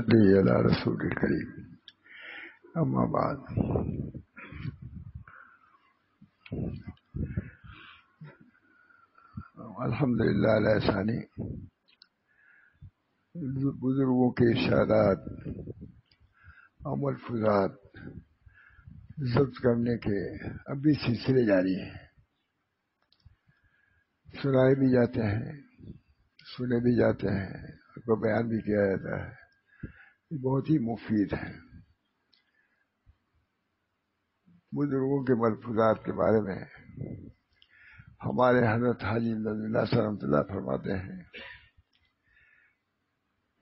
صلی علی رسول کریم اما بعد الحمدللہ علی احسانی بزرگوں کے ارشادات اور ملفوظات ضبط کرنے کے اب بھی سلسلے جاری ہیں، سنائے بھی جاتے ہیں، سنے بھی جاتے ہیں، اس کو بیان بھی کیا جاتا ہے۔ یہ بہت ہی مفید ہے۔ بزرگوں کے ملفوظات کے بارے میں ہمارے حضرت حاجی امداد اللہ صاحب رحمۃ اللہ فرماتے ہیں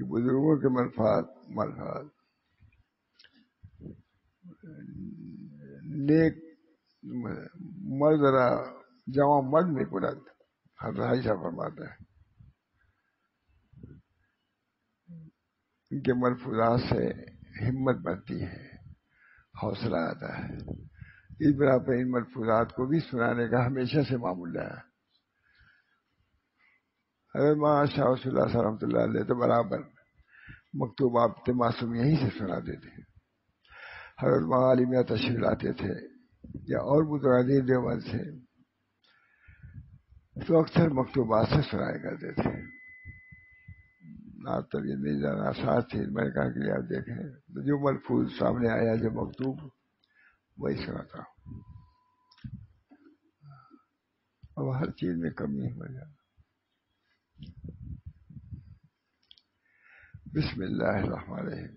کہ بزرگوں کے ملفاظ نیک مرد را جوان مرد میں کنند، حضرت حاجی صاحب فرماتے ہیں ان کے ملفوظات سے ہمت بڑھتی ہے، حوصلہ آتا ہے۔ اس بنا پر ان ملفوظات کو بھی سنانے کا ہمیشہ سے معمول رہا۔ حضرت مولانا شاہ ولی اللہ صاحب رحمۃ اللہ علیہ تو برابر مکتوبات معصوم یہیں سے سناتے تھے۔ حضرت مولانا علی میاں تشریف لاتے تھے یا اور بزرگان دیوبند سے تو اکثر مکتوبات سے سنایا کرتے تھے۔ طبیعت نہیں جانا ساتھ تھی، میں نے کہا کہ آپ دیکھیں جو ملفوظ سامنے آیا جو مکتوب وہی سناتا ہوں، اب ہر چیز میں کمی ہو جائے۔ بسم اللہ الرحمن الرحیم۔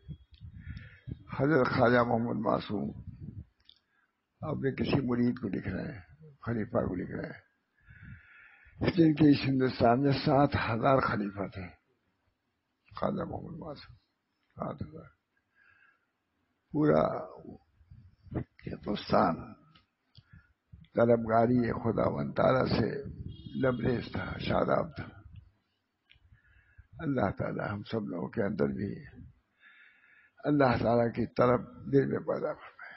حضرت خواجہ محمد معصوم اپنے کسی مرید کو لکھ رہے ہیں، خلیفہ کو لکھ رہے ہیں، جن کے اس ہندوستان میں 7,000 خلیفہ تھے۔ خواجہ محمد معصوم 7,000، پورا ہندوستان طلبگاری خداوند تعالیٰ سے لبریز تھا، شاداب تھا۔ اللہ تعالیٰ ہم سب لوگوں کے اندر بھی اللہ تعالیٰ کی طلب دل میں پیدا فرمائے،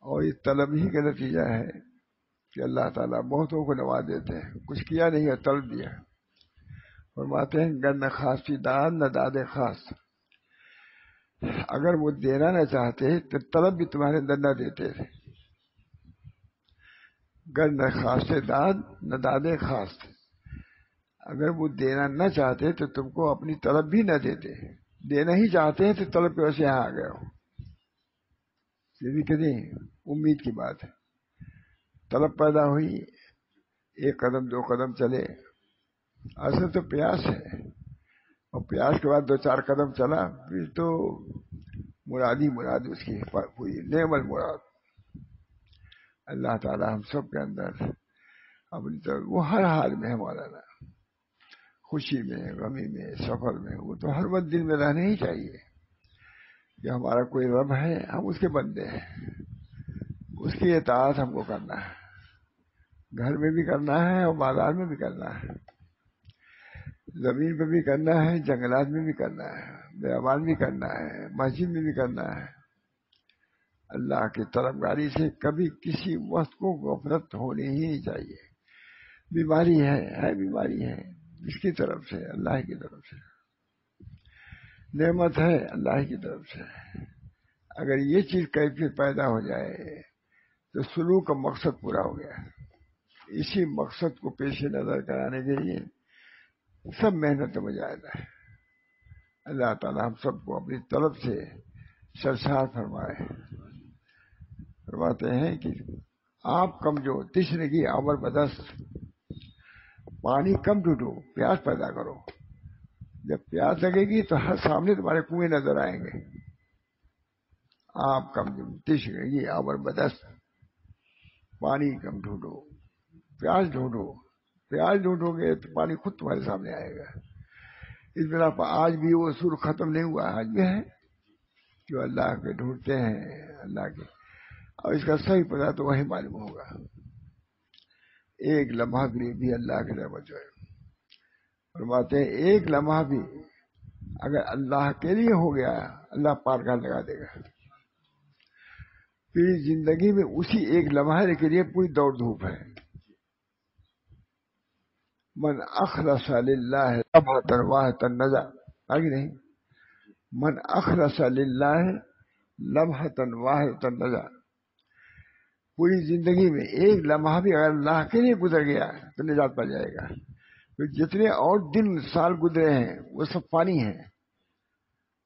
اور یہ طلب ہی کا نتیجہ ہے کہ اللہ تعالیٰ بہتوں کو نواز دیتے ہیں، کچھ کیا نہیں ہے طلب دیا۔ فرماتے ہیں گر نہ خاصی داد نہ داد خاص، اگر وہ دینا نہ چاہتے تو طلب بھی تمہارے اندر نہ دیتے تھے۔ گر نہ خاص داد نہ داد خاص، اگر وہ دینا نہ چاہتے تو تم کو اپنی طلب بھی نہ دیتے۔ دینا ہی چاہتے ہیں تو طلب پہ ویسے یہاں آ گئے ہو، یہ بھی کتنی امید کی بات ہے۔ طلب پیدا ہوئی، ایک قدم دو قدم چلے، اصل تو پیاس ہے، اور پیاس کے بعد 2-4 قدم چلا پھر تو مراد ہی مراد اس کی ہوئی، نعم المراد۔ اللہ تعالی ہم سب کے اندر اپنی طرف وہ ہر حال میں ہے مولانا، خوشی میں، غمی میں، سفر میں، وہ تو ہر وقت دل میں رہنے ہی چاہیے کہ ہمارا کوئی رب ہے، ہم اس کے بندے ہیں، اس کی اطاعت ہم کو کرنا ہے، گھر میں بھی کرنا ہے اور بازار میں بھی کرنا ہے، زمین پہ بھی کرنا ہے، جنگلات میں بھی کرنا ہے، بیابان بھی کرنا ہے، مسجد میں بھی کرنا ہے۔ اللہ کی طلبگاری سے کبھی کسی وقت کو غفلت ہونی ہی نہیں چاہیے۔ بیماری ہے بیماری ہے، اس کی طرف سے، اللہ کی طرف سے، نعمت ہے اللہ کی طرف سے۔ اگر یہ چیز کیفیت پیدا ہو جائے تو سلوک کا مقصد پورا ہو گیا۔ اسی مقصد کو پیش نظر کرانے کے لیے سب محنت مجاہدہ ہے۔ اللہ تعالی ہم سب کو اپنی طلب سے سرشار فرمائے۔ فرماتے ہیں کہ آپ کم جو تشنگی آور بدست، پانی کم ڈھونڈو، پیاس پیدا کرو۔ جب پیاس لگے گی تو ہر سامنے تمہارے کنویں نظر آئیں گے۔ آپ کم جو تشنگی آور بدست، پانی کم ڈھونڈو، پیاس ڈھونڈو۔ پیاس ڈھونڈو گے تو پانی خود تمہارے سامنے آئے گا۔ اس بنا پر آج بھی وہ اصول ختم نہیں ہوا، آج بھی ہے جو اللہ کے ڈھونڈتے ہیں، اللہ کے، اور اس کا صحیح پتہ تو وہی معلوم ہوگا۔ ایک لمحہ بھی اللہ کے رحمت جو ہے، فرماتے ہیں ایک لمحہ بھی اگر اللہ کے لیے ہو گیا اللہ پارگاہ لگا دے گا۔ پھر زندگی میں اسی ایک لمحے کے لیے پوری دوڑ دھوپ ہے۔ من اخلص للہ واحد نجا، آگے نہیں، من اخلص للہ لمحۃ واحدۃ نجا. پوری زندگی میں ایک لمحہ بھی اگر اللہ کے لیے گزر گیا تو نجات پا جائے گا. تو جتنے اور دن سال گزرے ہیں وہ سب فانی ہیں،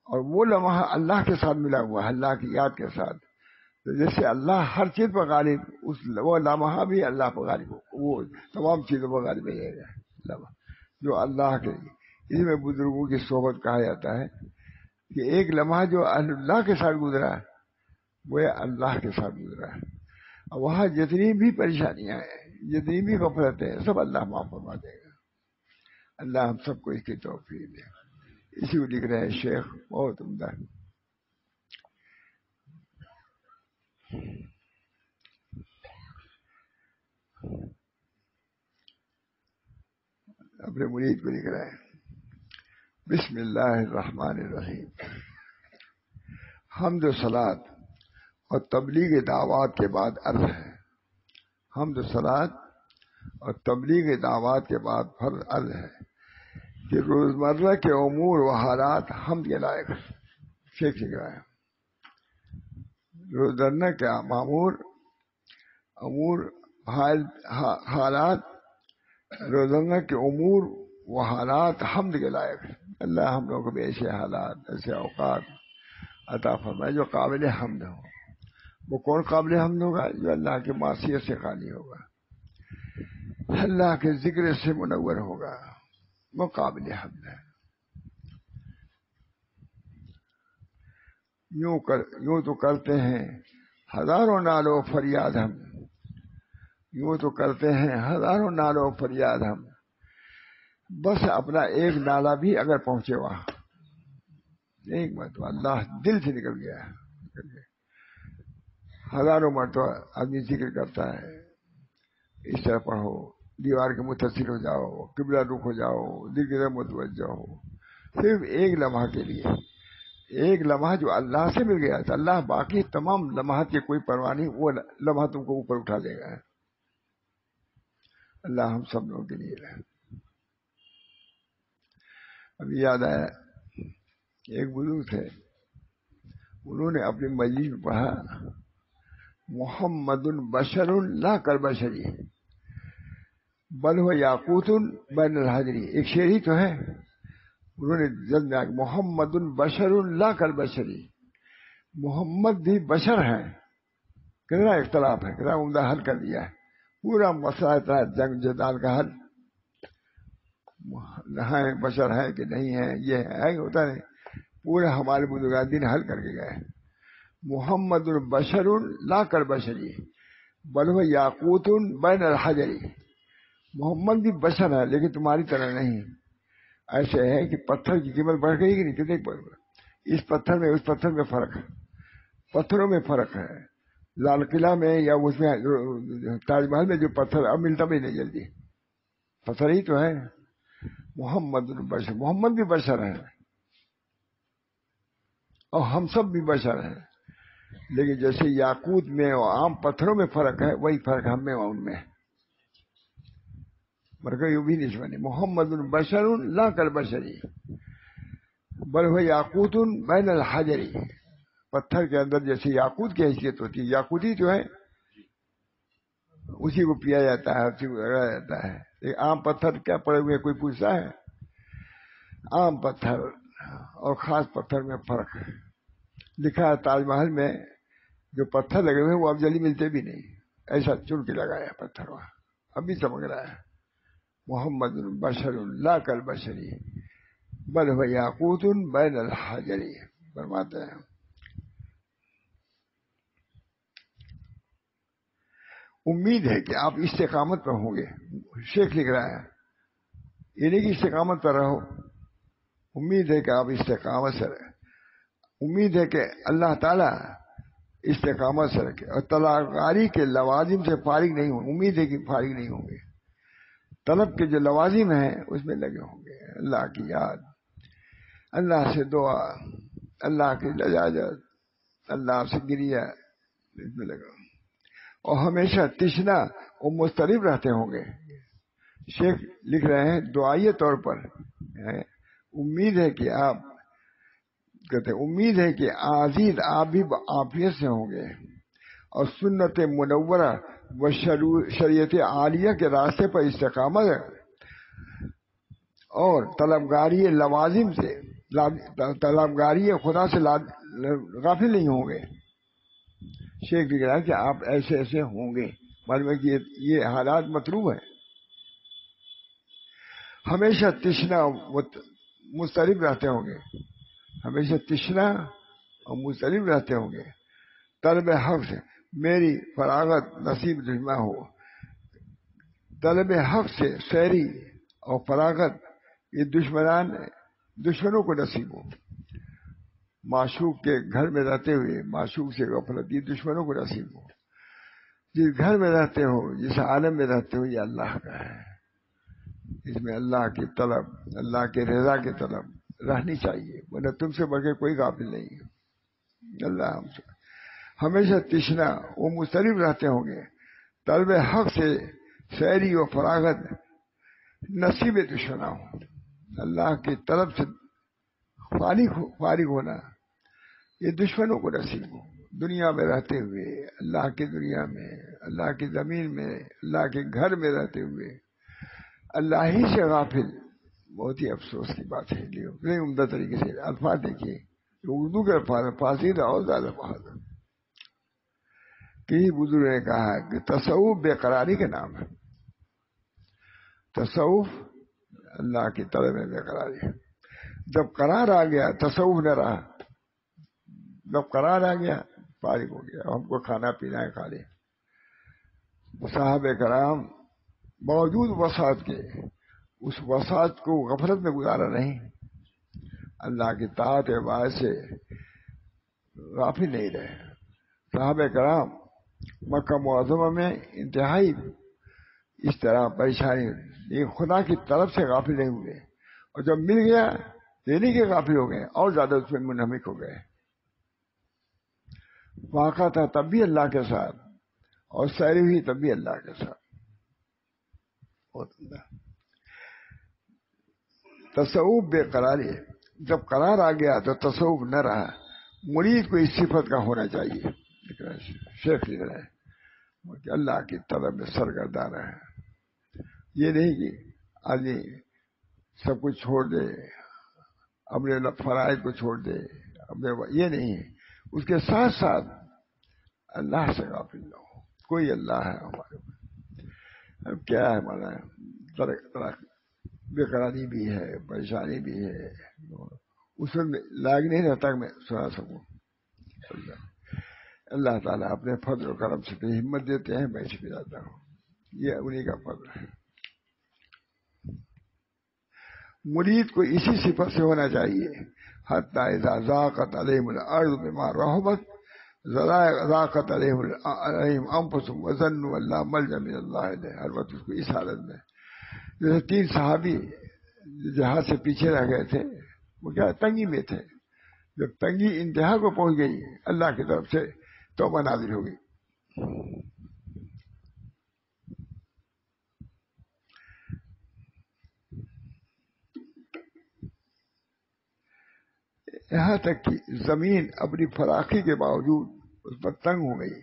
اور وہ لمحہ اللہ کے ساتھ ملا ہوا ہے، اللہ کی یاد کے ساتھ. تو جیسے اللہ ہر چیز پر غالب، وہ لمحہ بھی اللہ پر غالب ہو، وہ تمام چیزوں پر غالب رہے گا لمحہ جو اللہ کے. اس میں بزرگوں کی صحبت کہا جاتا ہے کہ ایک لمحہ جو اللہ کے ساتھ گزرا وہ اللہ کے ساتھ گزرا ہے. وہاں جتنی بھی پریشانیاں ہیں، جتنی بھی غفلتیں ہیں، سب اللہ معاف فرما دے گا. اللہ ہم سب کو اس کی توفیق دے. اسی کو لکھ رہے ہیں شیخ، بہت عمدہ. اپنے مرید کو لکھ رہے ہیں. بسم اللہ الرحمن الرحیم. حمد و صلات اور تبلیغ دعوات کے بعد عرض ہے. حمد و صلات اور تبلیغ دعوات کے بعد فرض عرض ہے کہ روزمرہ کے امور و حالات حمد کے لائق. شیخ لکھ رہا ہے روزمرہ کے امور حالات، روزمرہ کے امور و حالات حمد کے لائق. اللہ ہم لوگوں کو بھی ایسے حالات، ایسے اوقات عطا فرمائے جو قابل حمد ہوں. وہ کون قابل حمد ہوگا؟ جو اللہ کی معصیت سے خالی ہوگا، اللہ کے ذکر سے منور ہوگا، وہ قابل حمد ہے. یوں تو کرتے ہیں ہزاروں نالوں فریاد ہم، یوں تو کرتے ہیں ہزاروں نالوں فریاد ہم، بس اپنا ایک نالا بھی اگر پہنچے وہاں، ایک مرتبہ اللہ دل سے نکل گیا. ہزاروں مرتبہ آدمی ذکر کرتا ہے، اس طرح پڑھو، دیوار کے متصل ہو جاؤ، قبلہ رخ ہو جاؤ، دل کی طرف متوجہ ہو. صرف ایک لمحہ کے لیے، ایک لمحہ جو اللہ سے مل گیا تھا، اللہ باقی تمام لمحات کی کوئی پرواہ نہیں، وہ لمحہ تم کو اوپر اٹھا دے گا. اللہ ہم سب لوگوں کے لیے رہے. ابھی یاد آیا ایک بزرگ تھے، انہوں نے اپنی مجلس میں پڑھا محمد بشر لا کر بشری بل ہو یاقوت بین الحجری. ایک شعر ہی تو ہے. انہوں نے جلد میں محمد بشر لا کر بشری، محمد بھی بشر ہے. کتنا اختلاف ہے، کتنا عمدہ حل کر دیا ہے. پورا مسئلہ تھا جنگ جدال کا حل، ہے بشر ہے کہ نہیں ہے، یہ ہے ہوتا نہیں. پورے ہمارے بزرگان دین حل کر کے گئے. محمد بشر لا کر بشری بل هو یاقوت بین الحجری. محمد بھی بشر ہے لیکن تمہاری طرح نہیں. ایسے ہے کہ پتھر کی قیمت بڑھ گئی کہ نہیں، کتنے بڑھ گئی. اس پتھر میں اس پتھر میں فرق ہے، پتھروں میں فرق ہے. لال قلعہ میں یا اس میں تاج محل میں جو پتھر اب ملتا بھی نہیں جلدی، پتھر ہی تو ہے. محمد بشر، محمد بھی بشر ہے اور ہم سب بھی بشر ہیں. لیکن جیسے یاقوت میں اور عام پتھروں میں فرق ہے، وہی فرق ہم میں اور ان میں. مرکز یوں بھی نہیں سمجھے. محمد بشر لا کر بشری بل هو یاقوت بین الحجری. پتھر کے اندر جیسے یاقوت کی حیثیت ہوتی ہے، یاقوتی جو ہے اسی کو پیا جاتا ہے، اسی کو رگڑا جاتا ہے. ایک عام پتھر کیا پڑے ہوئے کوئی پوچھتا ہے؟ عام پتھر اور خاص پتھر میں فرق ہے. لکھا ہے تاج محل میں جو پتھر لگے ہوئے وہ اب جلدی ملتے بھی نہیں، ایسا چن کے لگایا پتھر وہاں، ابھی چمک رہا ہے. محمد بشر لا کر بشری بل هو یاقوت بین الحجری. فرماتے ہیں امید ہے کہ آپ استقامت پر ہوں گے. شیخ لکھ رہا ہے یہ نہیں کہ استقامت پر رہو، امید ہے کہ آپ استقامت سے رہیں. امید ہے کہ اللہ تعالیٰ استقامت سے رکھے اور طلبگاری کے لوازم سے فارغ نہیں ہوں. امید ہے کہ فارغ نہیں ہوں گے. طلب کے جو لوازم ہیں اس میں لگے ہوں گے. اللہ کی یاد، اللہ سے دعا، اللہ کی لجاجت، اللہ سے گریہ، اس میں لگے ہوں. اور ہمیشہ تشنا اور مضطرب رہتے ہوں گے. شیخ لکھ رہے ہیں دعائیہ طور پر امید ہے کہ آپ کہتے امید ہے کہ عزیز آپ بھی عافیت سے ہوں گے اور سنت منورہ و شریعت عالیہ کے راستے پر استقامت اور طلبگاری لوازم سے طلبگاری خدا سے غافل نہیں ہوں گے. شیخ نے کہا کہ آپ ایسے ایسے ہوں گے، معلوم ہے کہ یہ حالات مطلوب ہیں. ہمیشہ تشنا مضطرب رہتے ہوں گے، ہمیشہ تشنا اور مضطرب رہتے ہوں گے. طلب حق سے میری فراغت نصیب دشمن ہو. طلب حق سے سیری اور فراغت یہ دشمنوں کو نصیب ہو. معشوق کے گھر میں رہتے ہوئے معشوق سے غفلت یہ دشمنوں کو نصیب ہو. جس گھر میں رہتے ہو، جس عالم میں رہتے ہو، یہ اللہ کا ہے. اس میں اللہ کی طلب، اللہ کے رضا کی طلب رہنی چاہیے، ورنہ تم سے بغیر کوئی غافل نہیں ہے. اللہ ہم سے ہمیشہ تشنا وہ مضطرب رہتے ہوں گے. طلب حق سے سیری و فراغت نصیب دشمنا ہو. اللہ کی طرف سے فارغ ہونا یہ دشمنوں کو نصیب ہو. دنیا میں رہتے ہوئے، اللہ کی دنیا میں، اللہ کی زمین میں، اللہ کے گھر میں رہتے ہوئے اللہ ہی سے غافل، بہت ہی افسوس کی بات ہے. لیے عمدہ طریقے سے الفاظ دیکھیے، اردو کے الفاظ فارسی اور زیادہ بہت. کئی بزرگ نے کہا کہ تصوف بے قراری کا نام ہے. تصوف اللہ کی طلب میں بے قراری ہے. جب قرار آ گیا تصوف نہ رہا. جب قرار آ گیا فارغ ہو گیا. ہم کو کھانا پینا ہے کھا لیں. صحابہ کرام باوجود وسعت کے اس وسعت کو غفلت میں گزارا نہیں. اللہ کی طاعت عبادت سے غافل نہیں رہے. صحابہ کرام مکہ معظمہ میں انتہائی اس طرح پریشانی، لیکن خدا کی طرف سے غافل نہیں ہوئے، اور جب مل گیا دینے کے غافل ہو گئے اور زیادہ اس میں منہمک ہو گئے. واقعہ تھا تب بھی اللہ کے ساتھ، اور سیری ہوئی تب بھی اللہ کے ساتھ. تصوف بے قراری ہے. جب قرار آ گیا تو تصوف نہ رہا. مرید کو اس صفت کا ہونا چاہیے. شیخ لکھ رہے ہیں کہ اللہ کی طلب میں سرگرداں رہے. یہ نہیں کہ آدمی سب کچھ چھوڑ دے، اپنے فرائض کو چھوڑ دے، یہ نہیں ہے. اس کے ساتھ ساتھ اللہ سے غافل نہ ہو. کوئی اللہ ہے ہمارے پاس. اب کیا ہے ہمارا بے قراری بھی ہے، پریشانی بھی ہے. اس میں لاگ نہیں رہتا کہ میں سنا سکوں. اللہ تعالیٰ اپنے فضل و کرم سے ہمت دیتے ہیں، میں اس پہ جاتا ہوں. یہ انہیں کا فضل ہے. مرید کو اسی صفت سے ہونا چاہیے. حتی اذا ضاقت علیہم الارض بما رحبت ضاقت علیہم انفسہم وظنوا ان لا ملجأ من اللہ الیہ. ہر وقت اس کو اس حالت میں، جیسے 3 صحابی جہاز سے پیچھے رہ گئے تھے، وہ کیا تنگی میں تھے. جب تنگی انتہا کو پہنچ گئی، اللہ کی طرف سے توبہ نازل ہو گئی. یہاں تک کہ زمین اپنی فراخی کے باوجود اس پر تنگ ہو گئی،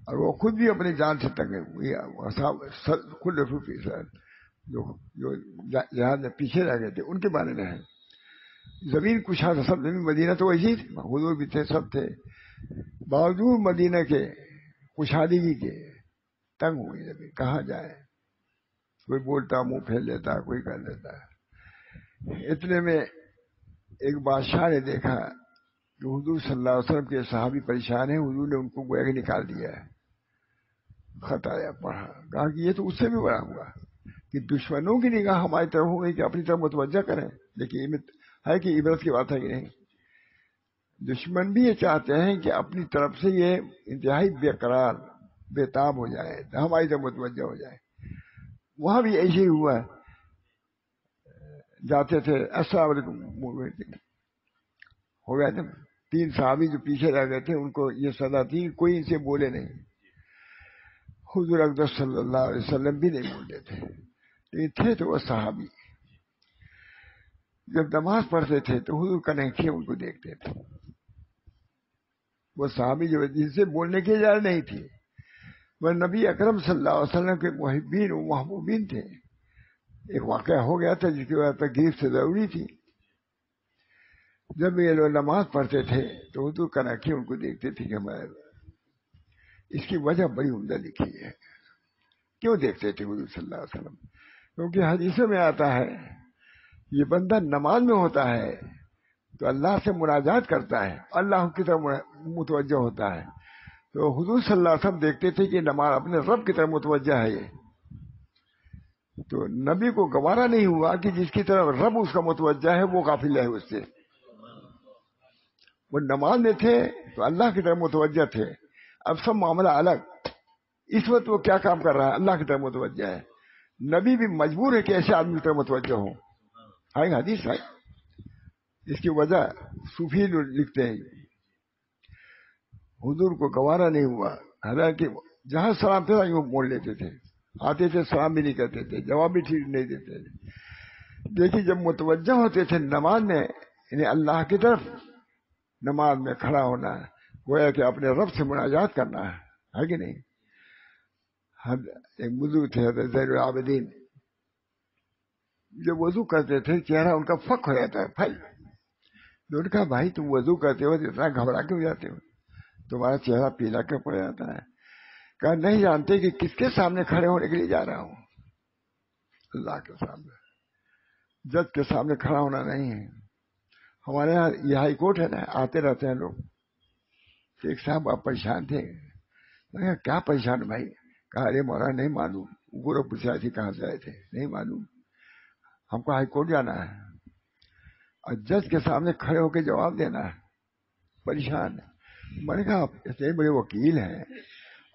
اور وہ خود بھی اپنی جان سے تنگ ہوئی. کل جو جہاز میں پیچھے رہ گئے تھے ان کے بارے میں ہے. زمین کشا تھا، سب زمین مدینہ تو ویسی تھی، حضور بھی تھے، سب تھے. باوجود مدینہ کے کشادگی کے تنگ ہوئی زمین. کہاں جائے؟ کوئی بولتا منہ پھیل لیتا، کوئی کر لیتا. اتنے میں ایک بادشاہ نے دیکھا کہ حضور صلی اللہ علیہ وسلم کے صحابی پریشان ہیں. حضور نے ان کو گویا کہ نکال دیا ہے. خط آیا، پڑھا، کہا کہ یہ تو اس سے بھی بڑا ہوا کہ دشمنوں کی نگاہ ہماری طرف ہو گئی کہ اپنی طرف متوجہ کریں. لیکن ہے کہ عبرت کی بات ہے کہ نہیں. دشمن بھی یہ چاہتے ہیں کہ اپنی طرف سے یہ انتہائی بے قرار بے تاب ہو جائے، ہماری طرف متوجہ ہو جائے. وہاں بھی ایسے ہی ہوا. جاتے تھے السلام علیکم ہو گیا تھا. 3 صحابی جو پیچھے رہ گئے تھے ان کو یہ سزا تھی، کوئی ان سے بولے نہیں. حضور اقدس صلی اللہ علیہ وسلم بھی نہیں بولتے تھے، لیکن تھے تو وہ صحابی. جب نماز پڑھتے تھے تو حضور کنیکٹیں ان کو دیکھتے تھے. وہ صحابی جو جن سے بولنے کی اجازت نہیں تھی، وہ نبی اکرم صلی اللہ علیہ وسلم کے محبین و محبوبین تھے. ایک واقعہ ہو گیا تھا جس کی وجہ تکلیف سے ضروری تھی. جب یہ لوگ نماز پڑھتے تھے تو حضور کنیکٹیں ان کو دیکھتے تھے کہ ہمارے اس کی وجہ بڑی عمدہ لکھی ہے. کیوں دیکھتے تھے حضور صلی اللہ علیہ وسلم؟ کیونکہ حدیثوں میں آتا ہے یہ بندہ نماز میں ہوتا ہے تو اللہ سے مناجات کرتا ہے، اللہ کی طرف متوجہ ہوتا ہے. تو حضور صلی اللہ علیہ وسلم دیکھتے تھے کہ نماز اپنے رب کی طرف متوجہ ہے یہ. تو نبی کو گوارا نہیں ہوا کہ جس کی طرف رب اس کا متوجہ ہے وہ غافل ہے اس سے. وہ نماز میں تھے تو اللہ کی طرف متوجہ تھے. اب سب معاملہ الگ. اس وقت وہ کیا کام کر رہا ہے؟ اللہ کی طرف متوجہ ہے. نبی بھی مجبور ہے کہ ایسے آدمی کی طرف متوجہ ہو. ہاں حدیث ہے. اس کی وجہ صوفی لکھتے ہیں حضور کو گوارا نہیں ہوا، حالانکہ جہاں سلام تھا وہ موڑ لیتے تھے، آتے تھے سلام بھی نہیں کرتے تھے، جواب بھی ٹھیک نہیں دیتے تھے. دیکھیے جب متوجہ ہوتے تھے نماز میں، یعنی اللہ کی طرف نماز میں کھڑا ہونا ہے، گویا کہ اپنے رب سے مناجات کرنا ہے کہ نہیں؟ ایک بزرگ تھے حضرت زین العابدین، جب وضو کرتے تھے چہرہ ان کا فک ہو جاتا ہے بھائی. نے کہا بھائی تم وضو کرتے ہو اتنا گھبرا کیوں جاتے ہو؟ تمہارا چہرہ پیلا کیوں پڑ جاتا ہے؟ کہا نہیں جانتے کہ کس کے سامنے کھڑے ہونے کے لیے جا رہا ہوں؟ اللہ کے سامنے. جج کے سامنے کھڑا ہونا نہیں ہے. ہمارے یہاں یہ ہائی کورٹ ہے نا، آتے رہتے ہیں لوگ. ایک صاحب آپ پریشان تھے. میں کہا کیا پریشان بھائی؟ کہا ارے مولانا نہیں معلوم. گورو پوچھا تھی کہاں سے آئے تھے؟ نہیں معلوم، ہم کو ہائی کورٹ جانا ہے اور جج کے سامنے کھڑے ہو کے جواب دینا ہے. پریشان. میں نے کہا آپ اتنے بڑے وکیل ہیں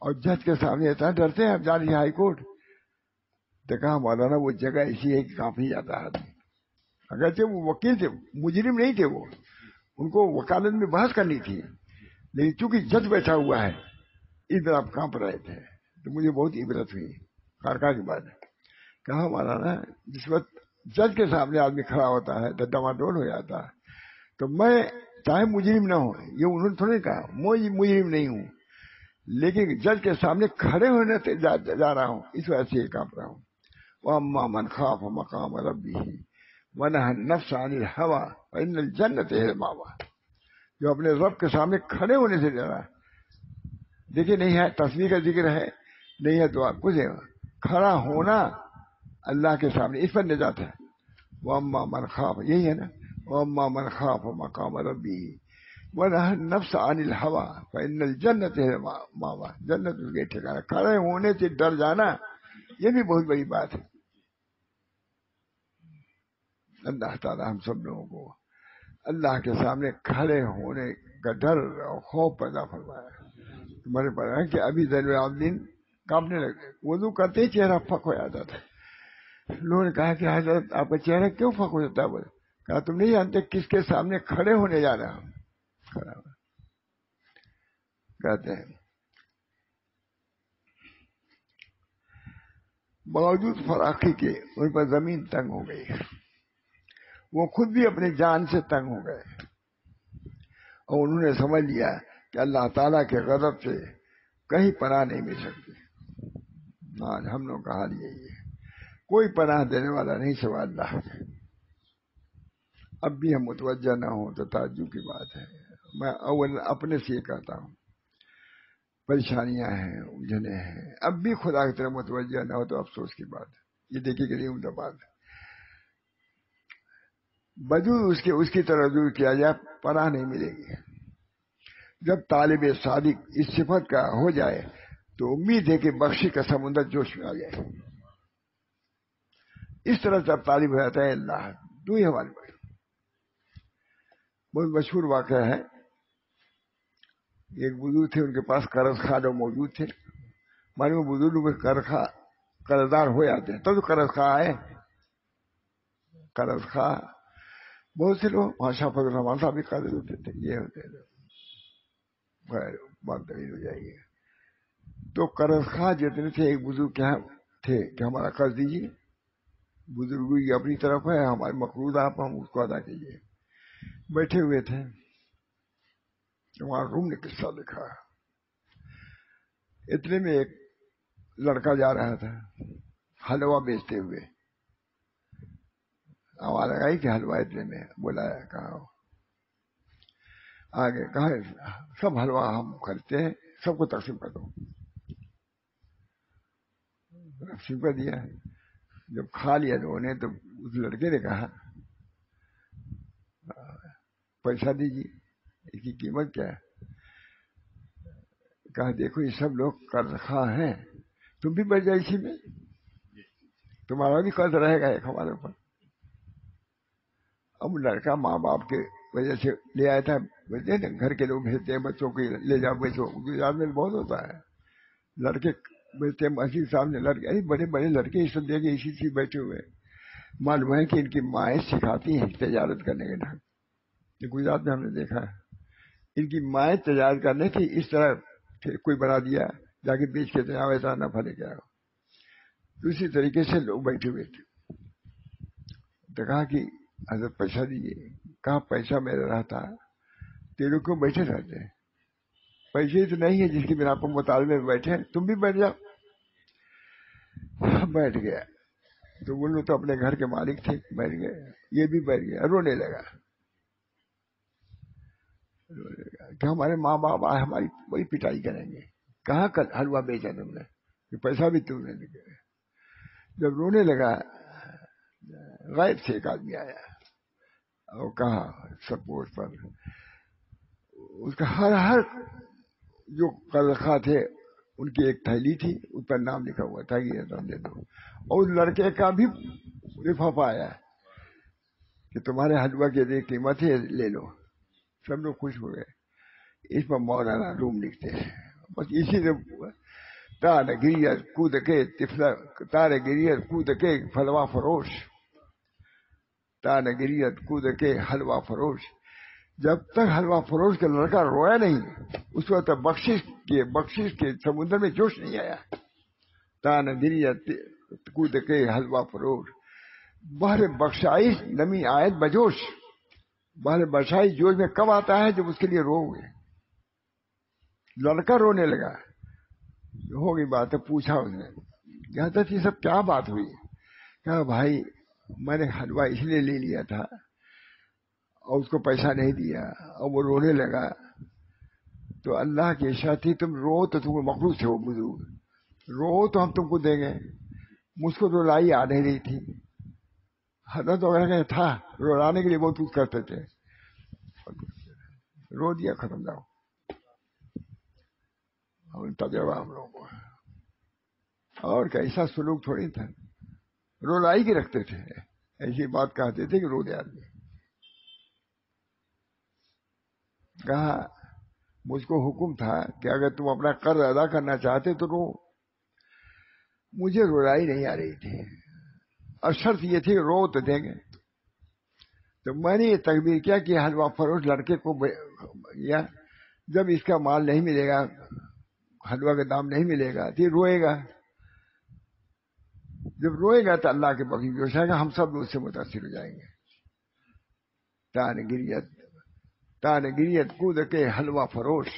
اور جج کے سامنے اتنا ڈرتے ہیں، آپ جا رہی ہائی کورٹ؟ تو کہا مولانا وہ جگہ ایسی ہے کہ کافی جاتا ہے. اگرچہ وہ وکیل تھے، مجرم نہیں تھے، وہ ان کو وکالت میں بحث کرنی تھی، لیکن چونکہ جج بیٹھا ہوا ہے اس طرح آپ کانپ رہے تھے. تو مجھے بہت عبرت ہوئی خارکا کی بات. کہا مولانا جس وقت جج کے سامنے آدمی کھڑا ہوتا ہے تو ڈماڈول ہو جاتا ہے. تو میں چاہے مجرم نہ ہو، یہ انہوں نے تھوڑے کہا میں مجرم نہیں ہوں، لیکن جج کے سامنے کھڑے ہونے جا رہا ہوں اس وجہ سے یہ کام رہا ہوں. وَأَمَّا مَنْ خَافَ مَقَامَ رَبِّهِ وَنَهَى النَّفْسَ عَنِ الْهَوَىٰ فَإِنَّ الْجَنَّةَ هِيَ الْمَأْوَىٰ. جو اپنے رب کے سامنے کھڑے ہونے سے ڈرا ہے. دیکھیے نہیں ہے تسبیح کا ذکر ہے، نہیں ہے تو کچھ ہے. کھڑا ہونا اللہ کے سامنے اس پر نجات ہے. وَأَمَّا مَنْ خَافَ، یہی ہے نا، وَأَمَّا مَنْ خَافَ مَقَامَ رَبِّهِ وَنَهَى النَّفْسَ عَنِ الْهَوَىٰ فَإِنَّ الْجَنَّةَ هِيَ الْمَأْوَىٰ. جنت اس کے ٹھکانا. کھڑے ہونے سے ڈر جانا یہ بھی بہت بڑی بات ہے. اللہ تعالیٰ ہم سب لوگوں کو اللہ کے سامنے کھڑے ہونے کا ڈر اور خوف پیدا فرمایا. تمہارے پتا ہے کہ ابھی زین العابدین کانپنے لگے، وضو کرتے ہی چہرہ پھک ہو جاتا تھا. لوگوں نے کہا کہ حضرت آپ کا چہرہ کیوں پھک ہو جاتا ہے؟ بولے کہا تم نہیں جانتے کس کے سامنے کھڑے ہونے جا رہا ہوں. کہتے ہیں باوجود فراخی کے ان پر زمین تنگ ہو گئی، وہ خود بھی اپنی جان سے تنگ ہو گئے اور انہوں نے سمجھ لیا کہ اللہ تعالیٰ کے غضب سے کہیں پناہ نہیں مل سکتی. آج ہم لوگ کا حال یہی ہے، کوئی پناہ دینے والا نہیں سوائے اللہ. اب بھی ہم متوجہ نہ ہوں تو تعجب کی بات ہے. میں اول اپنے سے یہ کہتا ہوں، پریشانیاں ہیں، الجھنیں ہیں، اب بھی خدا کی طرف متوجہ نہ ہو تو افسوس کی بات ہے. یہ دیکھیے کہ عمدہ بات ہے. بجو اس کی طرح رجوع کیا جائے پناہ نہیں ملے گی. جب طالب صادق اس صفت کا ہو جائے تو امید ہے کہ بخشی کا سمندر جوش میں آ جائے. اس طرح جب طالب ہو جاتا ہے اللہ تو ہی ہمارے پاس. بہت مشہور واقعہ ہے، ایک بزرگ تھے، ان کے پاس قرض خواہ لوگ موجود تھے. معلوم بزرگ قرضدار ہو جاتے ہیں تو قرض خواہ ہے. قرض خواہ بہت سے لوگ، ماشاء فضل الرحمان صاحب بھی قرض ہوتے تھے، یہ ہوتے تھے. بات طویل ہو جائے گی. تو قرض خواہ جتنے تھے ایک بزرگ کیا تھے کہ ہمارا قرض دیجیے. بزرگی اپنی طرف ہے، ہمارے مقروض آپ ہم اس کو ادا کیجیے. بیٹھے ہوئے تھے، وہاں روم نے قصہ لکھا. اتنے میں ایک لڑکا جا رہا تھا حلوہ بیچتے ہوئے. آواز لگائی کہ حلوہ اتنے میں. بلایا، کہا آگے، کہا سب حلوہ ہم خریدتے ہیں، سب کو تقسیم کر دو. تقسیم کر دیا. جب کھا لیا لوگوں نے تو اس لڑکے نے کہا پیسہ دیجیے، اس کی قیمت کیا ہے؟ کہا دیکھو یہ سب لوگ قرض خواہ ہیں، تم بھی بچ جائے اسی میں، تمہارا بھی قرض رہے گا ایک ہمارے اوپر. اب لڑکا ماں باپ کے وجہ سے لے آیا تھا، گھر کے لوگ بھیجتے ہیں بچوں کو لے جاؤ بیچو، گجرات میں بہت ہوتا ہے. لڑکے بیچتے مسجد سامنے، لڑکے ارے بڑے بڑے لڑکے اس وقت دیکھے اسی سے بیٹھے ہوئے. معلوم ہے کہ ان کی مائیں سکھاتی ہیں تجارت کرنے کے ڈھنگ. یہ گجرات میں ہم نے دیکھا ہے، ان کی مائیں تجارت کرنے کی اس طرح کوئی بنا دیا، جا کے بیچ کے جاؤ، ایسا نفع لے کے آؤ. دوسری طریقے سے لوگ بیٹھے ہوئے تھے. تو کہا کہ حضرت پیسہ دیجیے. کہا پیسہ میرا رہتا تیروں کیوں بیٹھے رہتے ہیں؟ پیسے تو نہیں ہے جس کی بنا پر مطالبے میں بیٹھے، تم بھی بیٹھ جاؤ. بیٹھ گیا. تو وہ لوگ تو اپنے گھر کے مالک تھے، بیٹھ گئے. یہ بھی بیٹھ گیا، رونے لگا کہ ہمارے ماں باپ آئے ہماری بڑی پٹائی کریں گے. کہاں کل حلوہ بیچا تم نے، کہ پیسہ بھی تم نے دیا. جب رونے لگا، غائب سے ایک آدمی آیا اور کہا سپورٹ پر اس کا ہر جو قرض تھے ان کی ایک تھیلی تھی، اس پر نام لکھا ہوا تھا کہ یہ نام دے دو. اور اس لڑکے کا بھی لفافہ آیا کہ تمہارے حلوہ کی جو قیمت ہے لے لو. سب لوگ خوش ہو گئے. اس پر مولانا روم لکھتے ہیں. بس اسی سے تار گریت کود کے تفلا، تار گریت کود کے حلوہ فروش، تار گریت کود کے حلوہ فروش. جب تک حلوہ فروش کا لڑکا رویا نہیں اس وقت بخشش کے سمندر میں جوش نہیں آیا. تان گریت کود کے حلوہ فروش، بہر بخشائش نمی آیت بجوش. بہر بخشائش جوش میں کب آتا ہے؟ جب اس کے لیے رو گئے. لڑکا رونے لگا. ہو گئی بات ہے، پوچھا اس نے کہتا یہ سب کیا بات ہوئی؟ کہا بھائی میں نے حلوہ اس لیے لے لیا تھا اور اس کو پیسہ نہیں دیا اور وہ رونے لگا تو اللہ کی اشارت تھی تم رو تو تم کو مخلوق تھے وہ بزرگ، رو تو ہم تم کو دیں گے. مجھ کو رلائی آ نہیں رہی تھی، حضرت وغیرہ تھا رولانے کے لیے بہت کچھ کرتے تھے. رو دیا، ختم جاؤ. تجربہ ہم لوگوں کو اور کیسا سلوک تھوڑی تھا، رولائی کے رکھتے تھے. ایسی بات کہتے تھے کہ رو دے آدمی. کہا مجھ کو حکم تھا کہ اگر تم اپنا قرض ادا کرنا چاہتے تو رو. مجھے رولائی نہیں آ رہی تھی اور شرط یہ تھی رو تو دیں گے. تو میں نے یہ تقبیر کیا کہ حلوہ فروش لڑکے کو یا جب اس کا مال نہیں ملے گا، حلوہ کا دام نہیں ملے گا تو روئے گا. جب روئے گا تو اللہ کے بخش جو ہے گا، ہم سب اس سے متاثر ہو جائیں گے. تان گریت کود کے حلوہ فروش.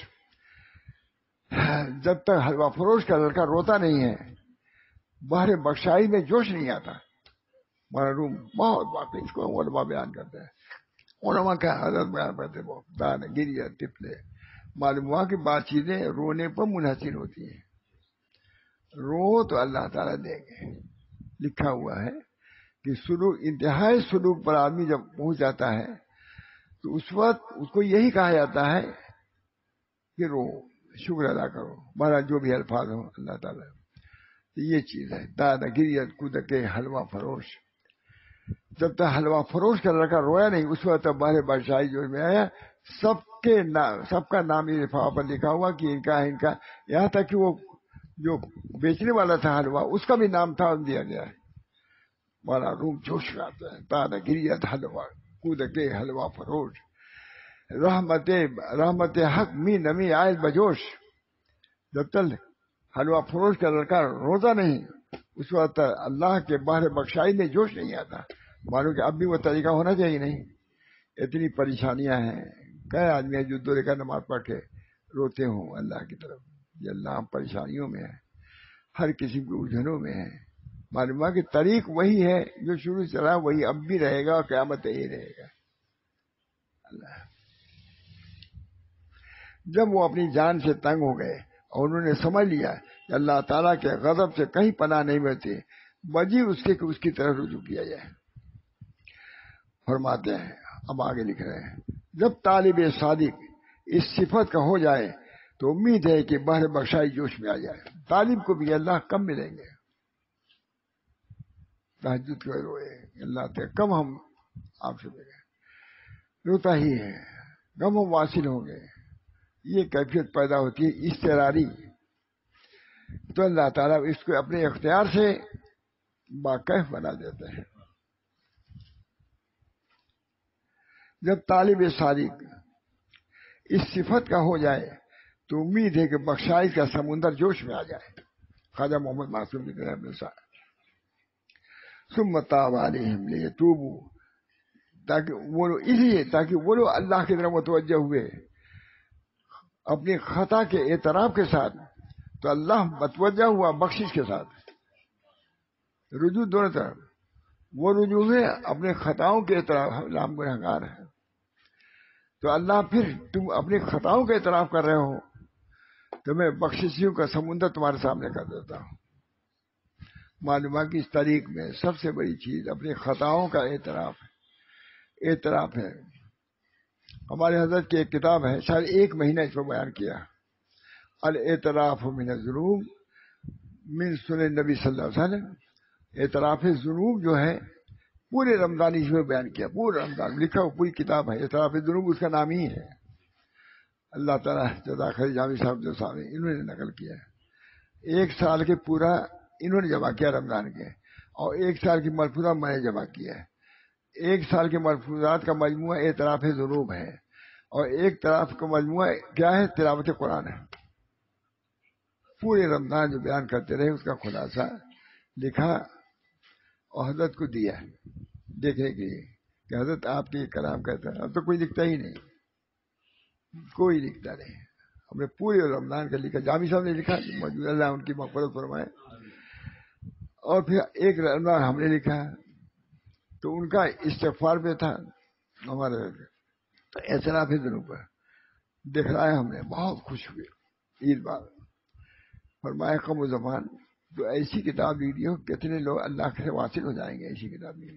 جب تک حلوہ فروش کا لڑکا روتا نہیں ہے بہر بخشائی میں جوش نہیں آتا. معلوم بہت بات اس کو علماء بیان کرتے ہیں، علماء کا حضرت بیان کرتے وہ تان گریت تفلے. معلوم ہوا کہ بات چیزیں رونے پر منحصر ہوتی ہیں. رو تو اللہ تعالیٰ دیں گے. لکھا ہوا ہے کہ سلوک انتہائی سلوک پر آدمی جب پہنچ جاتا ہے تو اس وقت اس کو یہی کہا جاتا ہے کہ رو، شکر ادا کرو. ہمارا جو بھی الفاظ ہو اللہ تعالیٰ یہ چیز ہے. دادا گریت کود کے حلوہ فروش. جب تک حلوہ فروش کا لڑکا رویا نہیں اس وقت باہر بادشاہی جو میں آیا سب کا نام یہ لفافہ پر لکھا ہوا کہ ان کا یہاں تک کہ وہ جو بیچنے والا تھا حلوہ اس کا بھی نام تھا دیا گیا ہے. ہمارا روم جوش میں آتا ہے. دادا گریت حلوہ کود کے حلوہ فروش. رحمت حق می نمی آئے بجوش. جب تک حلوہ فروش کا لڑکا روزہ نہیں اس وقت اللہ کے باہر بخشائی میں جوش نہیں آتا. معلوم کہ اب بھی وہ طریقہ ہونا چاہیے. نہیں، اتنی پریشانیاں ہیں. کئی آدمی ہیں جو دو رکعت نماز پڑھ کے روتے ہوں اللہ کی طرف، یہ اللہ ہم پریشانیوں میں ہے، ہر کسی کے الجھنوں میں ہے. معلوم ہے کہ طریق وہی ہے جو شروع سے چلا، وہی اب بھی رہے گا اور قیامت یہی رہے گا. اللہ جب وہ اپنی جان سے تنگ ہو گئے اور انہوں نے سمجھ لیا کہ اللہ تعالیٰ کے غضب سے کہیں پناہ نہیں ملتی، بجی اس کے کہ اس کی طرف رجوع کیا جائے. فرماتے ہیں، اب آگے لکھ رہے ہیں، جب طالب صادق اس صفت کا ہو جائے تو امید ہے کہ بحر بخشائی جوش میں آ جائے. طالب کو بھی اللہ کم ملیں گے. تہجد کے روئے اللہ تے کم ہم آپ سے ملیں، روتا ہی ہے، غم ہم واصل ہوں گے. یہ کیفیت پیدا ہوتی ہے اضطراری. تو اللہ تعالیٰ اس کو اپنے اختیار سے باکیف بنا دیتے ہیں. جب طالب صادق اس صفت کا ہو جائے تو امید ہے کہ بخشائش کا سمندر جوش میں آ جائے. خواجہ محمد معصوم کی طرح ثم تاب علیہم لیتوبوا، تاکہ وہ لوگ اللہ کی طرف متوجہ ہوئے اپنی خطا کے اعتراف کے ساتھ، تو اللہ متوجہ ہوا بخشش کے ساتھ. رجوع دونوں طرف. وہ رجوع ہے اپنے خطاؤں کے اعتراف، ہم گنہگار ہیں، تو اللہ پھر تم اپنی خطاؤں کا اعتراف کر رہے ہو تو میں بخششیوں کا سمندر تمہارے سامنے کر دیتا ہوں. معلومہ کی اس طریق میں سب سے بڑی چیز اپنی خطاؤں کا اعتراف ہے. ہمارے حضرت کی ایک کتاب ہے، شاید 1 مہینہ اس کو بیان کیا، الاعتراف من الذنوب من سنن نبی صلی اللہ علیہ وسلم. اعتراف ذنوب جو ہے پورے رمضان اس میں بیان کیا، پورا رمضان لکھا ہوا پوری کتاب ہے. اعتراف ذنوب اس کا نام ہی ہے. اللہ تعالیٰ جزا خیر جامی صاحب جو صاحب انہوں نے نقل کیا. 1 سال کے پورا انہوں نے جمع کیا رمضان کے، اور 1 سال کی ملفوظات میں نے جمع کیا ہے. 1 سال کے ملفوظات کا مجموعہ اعتراف ذنوب ہے، اور 1 طرف کا مجموعہ کیا ہے؟ تلاوت قرآن ہے. پورے رمضان جو بیان کرتے رہے اس کا خلاصہ لکھا اور حضرت کو دیا دیکھنے کے لیے کہ حضرت آپ کے کلام کہتا ہے. اب تو کوئی لکھتا ہی نہیں، کوئی لکھتا نہیں. ہم نے پورے رمضان کا لکھا، جامی صاحب نے لکھا، موجود اللہ ان کی مغفرت فرمائے. اور پھر 1 رمضان ہم نے لکھا، تو ان کا استغفار پہ تھا ہمارے، تو اعتراف ذنوب پر دکھلایا ہم نے. بہت خوش ہوئے عید بار. فرمایا قوم و زمان تو ایسی کتاب لکھ ہو، کتنے لوگ اللہ سے واصل ہو جائیں گے. ایسی کتاب لکھی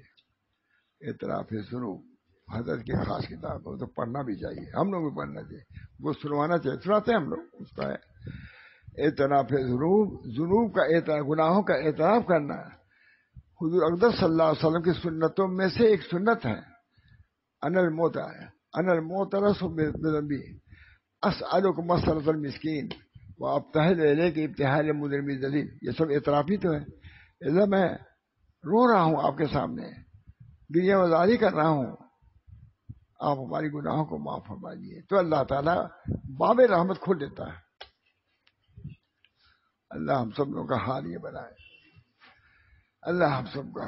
اعتراف ذنوب، حضرت کی خاص کتاب ہو، تو پڑھنا بھی چاہیے، ہم لوگ بھی پڑھنا چاہیے، وہ سنوانا چاہیے. سناتے ہیں ہم لوگ. اس کا ہے اعتراف ذنوب کا اعتراف، گناہوں کا اعتراف کرنا. حضور اقدس صلی اللہ علیہ وسلم کی سنتوں میں سے ایک سنت ہے ان الموترس بذنبی اسألک مسرۃ المسکین وابتہل الیک ابتہال المجرم الذلیل. یہ سب اعتراف ہی تو ہے. اللہ میں رو رہا ہوں آپ کے سامنے، گریہ وزاری کر رہا ہوں، آپ ہماری گناہوں کو معاف فرمائیے. تو اللہ تعالیٰ باب رحمت کھول دیتا ہے. اللہ ہم سب لوگوں کا حال یہ بنائے. اللہ ہم سب کا،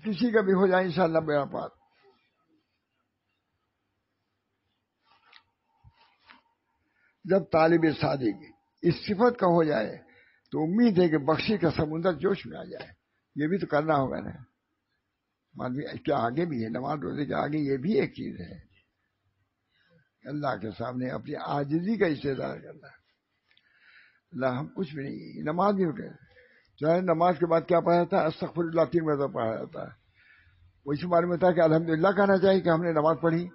کسی کا بھی ہو جائے انشاءاللہ میرا بات. جب طالب صادق اس صفت کا ہو جائے تو امید ہے کہ بخشی کا سمندر جوش میں آ جائے. یہ بھی تو کرنا ہوگا نا. کیا آگے بھی ہے، نماز روزے کے آگے یہ بھی ایک چیز ہے، اللہ کے سامنے اپنی عاجزی کا استعداد کرنا. اللہ ہم کچھ بھی نہیں. نماز بھی اٹھے، چاہے نماز کے بعد کیا پڑھا جاتا ہے؟ استغفر اللہ 3 مرتبہ پڑھا جاتا ہے. وہ اس بارے میں تھا کہ الحمدللہ کہنا چاہیے کہ ہم نے نماز پڑھی.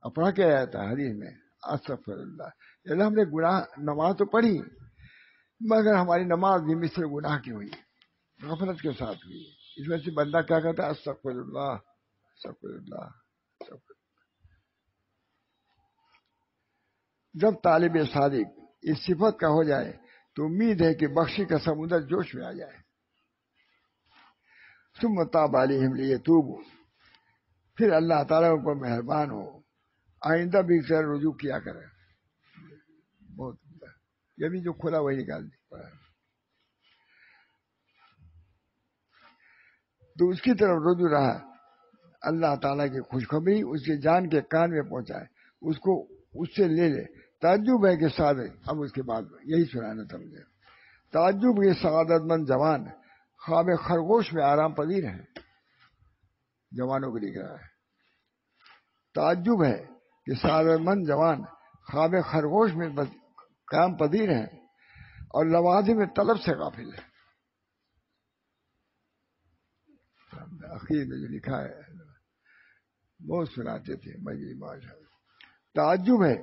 اب پڑھا کیا جاتا ہے حدیث میں؟ استغفر اللہ. اللہ ہم نے گناہ نماز تو پڑھی، مگر ہماری نماز بھی مثل گناہ کی ہوئی، غفلت کے ساتھ ہوئی. اس وجہ سے بندہ کیا کہتا ہے؟ استغفر اللہ استغفر اللہ استغفر. جب طالب صادق اس صفت کا ہو جائے تو امید ہے کہ بخشی کا سمندر جوش میں آ جائے. ثم تاب علیہم لیتوبوا، پھر اللہ تعالیٰ ان پر مہربان ہو، آئندہ بھی سے رجوع کیا کرے. بہت یہ بھی جو کھلا وہی نکال دی. تو اس کی طرف رجوع رہا، اللہ تعالیٰ کی خوشخبری اس کے جان کے کان میں پہنچائے، اس کو اس سے لے لے۔ تعجب ہے کہ سعادت، اب اس کے بعد یہی سنانا تھا مجھے، تعجب یہ سعادت مند جوان خواب خرگوش میں آرام پذیر ہیں، جوانوں کو لکھ رہا ہے۔ تعجب ہے کہ سعادت مند جوان خواب خرگوش میں قیام پذیر ہیں اور لوازم طلب سے غافل ہے۔ اخیر میں جو لکھا ہے بہت سناتے تھے مجھے، ماشاء اللہ۔ تعجب ہے